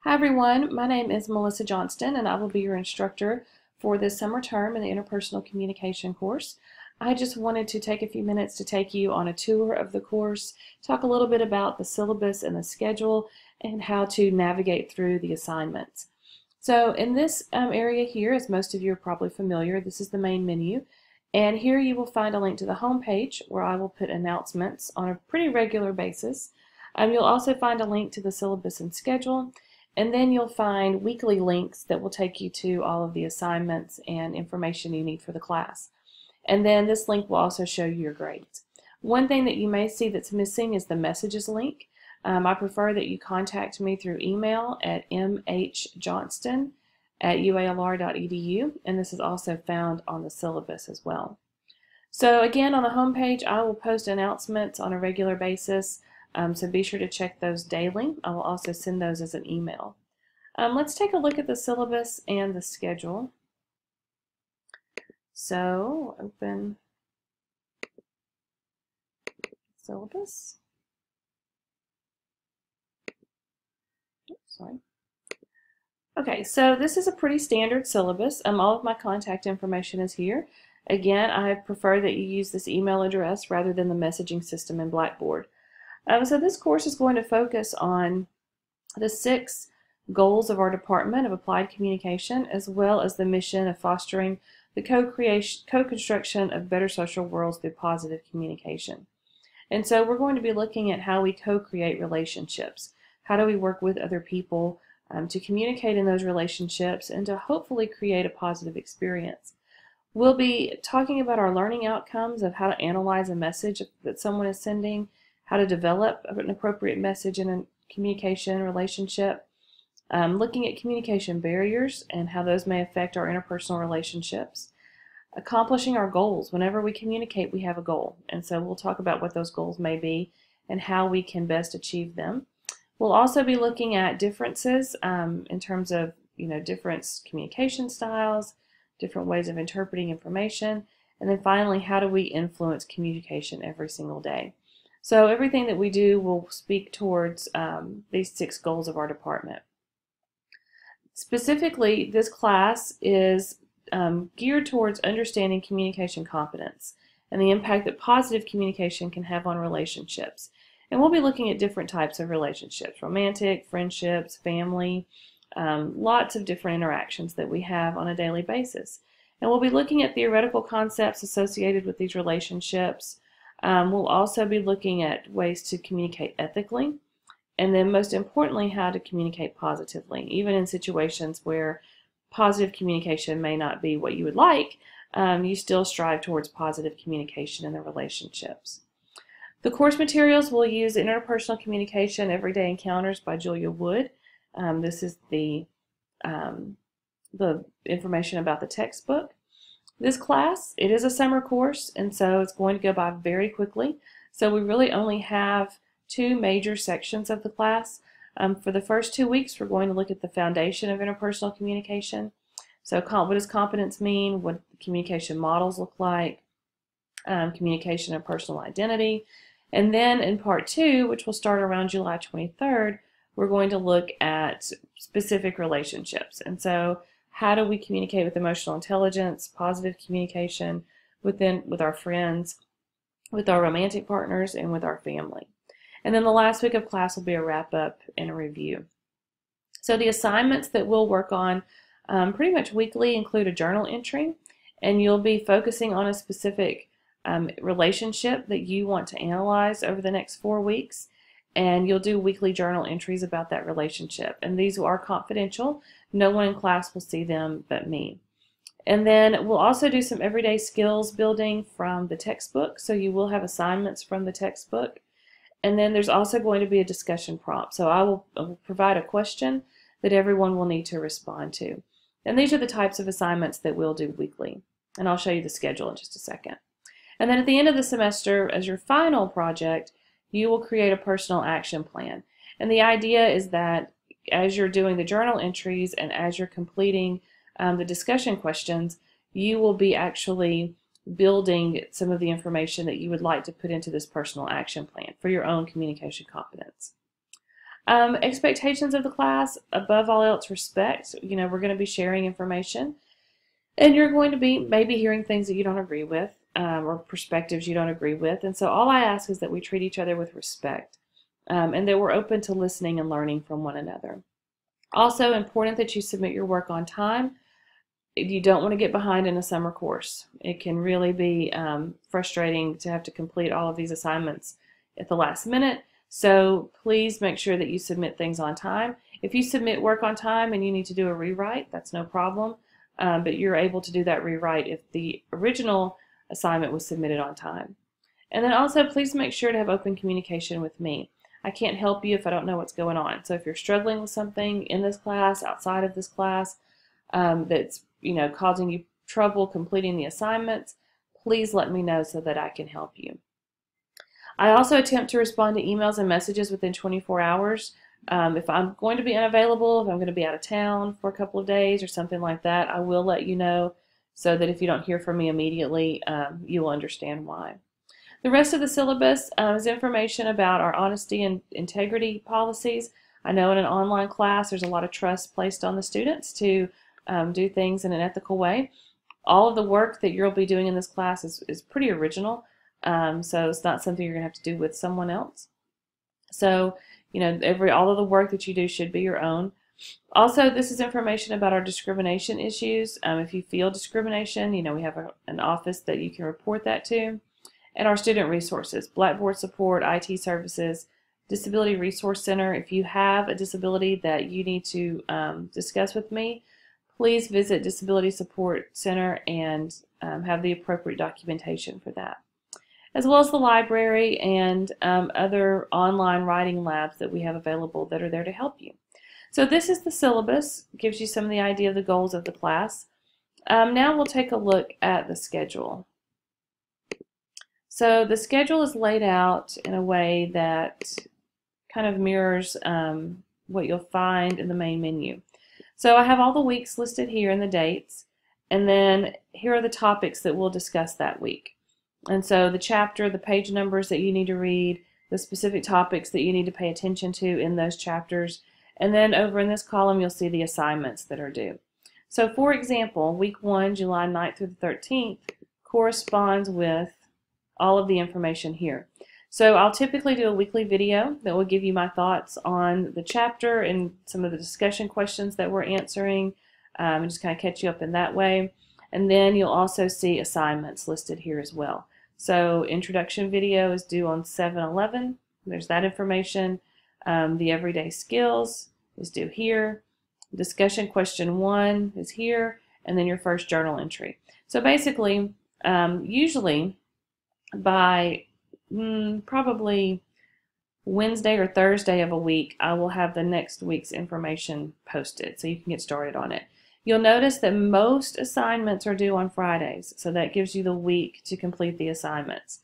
Hi everyone, my name is Melissa Johnston and I will be your instructor for this summer term in the Interpersonal Communication course. I just wanted to take a few minutes to take you on a tour of the course, talk a little bit about the syllabus and the schedule, and how to navigate through the assignments. So in this area here, as most of you are probably familiar, this is the main menu. And here you will find a link to the home page where I will put announcements on a pretty regular basis. You'll also find a link to the syllabus and schedule. And then you'll find weekly links that will take you to all of the assignments and information you need for the class. And then this link will also show you your grades. One thing that you may see that's missing is the messages link. I prefer that you contact me through email at mhjohnston@ualr.edu, and this is also found on the syllabus as well. So again, on the home page, I will post announcements on a regular basis. So be sure to check those daily. I will also send those as an email. Let's take a look at the syllabus and the schedule. So open syllabus. Oops, sorry. Okay, so this is a pretty standard syllabus. All of my contact information is here. Again, I prefer that you use this email address rather than the messaging system in Blackboard. So this course is going to focus on the 6 goals of our Department of Applied Communication, as well as the mission of fostering the co-construction of better social worlds through positive communication. And so we're going to be looking at how we co-create relationships. How do we work with other people to communicate in those relationships and to hopefully create a positive experience. We'll be talking about our learning outcomes of how to analyze a message that someone is sending, how to develop an appropriate message in a communication relationship, looking at communication barriers and how those may affect our interpersonal relationships, accomplishing our goals. Whenever we communicate, we have a goal, and so we'll talk about what those goals may be and how we can best achieve them. We'll also be looking at differences in terms of different communication styles, different ways of interpreting information, and then finally, how do we influence communication every single day. So everything that we do will speak towards these 6 goals of our department. Specifically, this class is geared towards understanding communication competence and the impact that positive communication can have on relationships. And we'll be looking at different types of relationships: romantic, friendships, family, lots of different interactions that we have on a daily basis. And we'll be looking at theoretical concepts associated with these relationships. We'll also be looking at ways to communicate ethically, and then most importantly, how to communicate positively. Even in situations where positive communication may not be what you would like, you still strive towards positive communication in the relationships. The course materials will use Interpersonal Communication Everyday Encounters by Julia Wood. This is the information about the textbook. This class, it is a summer course, and so it's going to go by very quickly. So we really only have 2 major sections of the class. For the first 2 weeks, we're going to look at the foundation of interpersonal communication. So what does competence mean? What communication models look like? Communication and personal identity. And then in part 2, which will start around July 23rd, we're going to look at specific relationships. And so how do we communicate with emotional intelligence, positive communication with our friends, with our romantic partners, and with our family. And then the last week of class will be a wrap-up and a review. So the assignments that we'll work on pretty much weekly include a journal entry, and you'll be focusing on a specific relationship that you want to analyze over the next 4 weeks. And you'll do weekly journal entries about that relationship. And these are confidential. No one in class will see them but me. And then we'll also do some everyday skills building from the textbook. So you will have assignments from the textbook. And then there's also going to be a discussion prompt. So I will provide a question that everyone will need to respond to. And these are the types of assignments that we'll do weekly. And I'll show you the schedule in just a second. And then at the end of the semester, as your final project, you will create a personal action plan. And the idea is that as you're doing the journal entries and as you're completing the discussion questions, you will be actually building some of the information that you would like to put into this personal action plan for your own communication competence. Expectations of the class, above all else, respect. We're going to be sharing information, and you're going to be maybe hearing things that you don't agree with, or perspectives you don't agree with. And so all I ask is that we treat each other with respect, and that we're open to listening and learning from one another. Also important that you submit your work on time. You don't want to get behind in a summer course. It can really be frustrating to have to complete all of these assignments at the last minute. So please make sure that you submit things on time. If you submit work on time and you need to do a rewrite, that's no problem. But you're able to do that rewrite if the original assignment was submitted on time. And then also please make sure to have open communication with me. I can't help you if I don't know what's going on. So if you're struggling with something in this class, outside of this class, that's causing you trouble completing the assignments, please let me know so that I can help you. I also attempt to respond to emails and messages within 24 hours. If I'm going to be unavailable, if I'm going to be out of town for a couple of days or something like that, I will let you know so that if you don't hear from me immediately, you will understand why. The rest of the syllabus is information about our honesty and integrity policies. I know in an online class there's a lot of trust placed on the students to do things in an ethical way. All of the work that you'll be doing in this class is pretty original, so it's not something you're going to have to do with someone else. So, all of the work that you do should be your own. Also, this is information about our discrimination issues. If you feel discrimination, we have an office that you can report that to. And our student resources, Blackboard support, IT services, Disability Resource Center. If you have a disability that you need to discuss with me, please visit Disability Support Center and have the appropriate documentation for that. As well as the library and other online writing labs that we have available that are there to help you. So this is the syllabus, gives you some of the idea of the goals of the class. Now we'll take a look at the schedule. So the schedule is laid out in a way that kind of mirrors what you'll find in the main menu. So I have all the weeks listed here and the dates, and then here are the topics that we'll discuss that week. And so the chapter, the page numbers that you need to read, the specific topics that you need to pay attention to in those chapters, and then over in this column you'll see the assignments that are due. So for example, week 1, July 9th through the 13th, corresponds with all of the information here. So I'll typically do a weekly video that will give you my thoughts on the chapter and some of the discussion questions that we're answering, and just kind of catch you up in that way. And then you'll also see assignments listed here as well. So introduction video is due on 7/11. There's that information. The everyday skills is due here. Discussion question 1 is here, and then your first journal entry. So basically, usually by probably Wednesday or Thursday of a week, I will have the next week's information posted so you can get started on it. You'll notice that most assignments are due on Fridays, so that gives you the week to complete the assignments.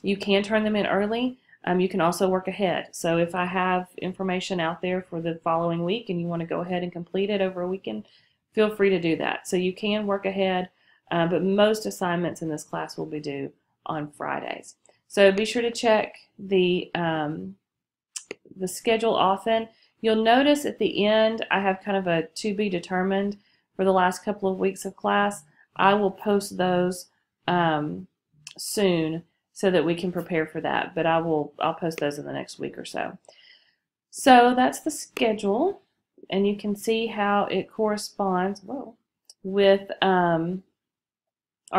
You can turn them in early. You can also work ahead. So if I have information out there for the following week and you want to go ahead and complete it over a weekend, feel free to do that. So you can work ahead, but most assignments in this class will be due on Fridays. So be sure to check the schedule often. You'll notice at the end I have kind of a to be determined for the last couple of weeks of class. I will post those soon so that we can prepare for that, but I'll post those in the next week or so. So that's the schedule, and you can see how it corresponds with our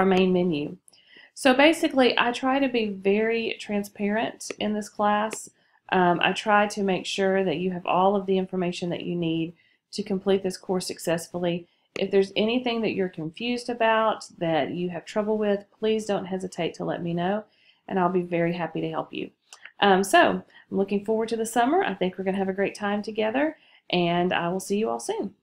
main menu. So basically, I try to be very transparent in this class. I try to make sure that you have all of the information that you need to complete this course successfully. If there's anything that you're confused about, that you have trouble with, please don't hesitate to let me know, and I'll be very happy to help you. So I'm looking forward to the summer. I think we're going to have a great time together, and I will see you all soon.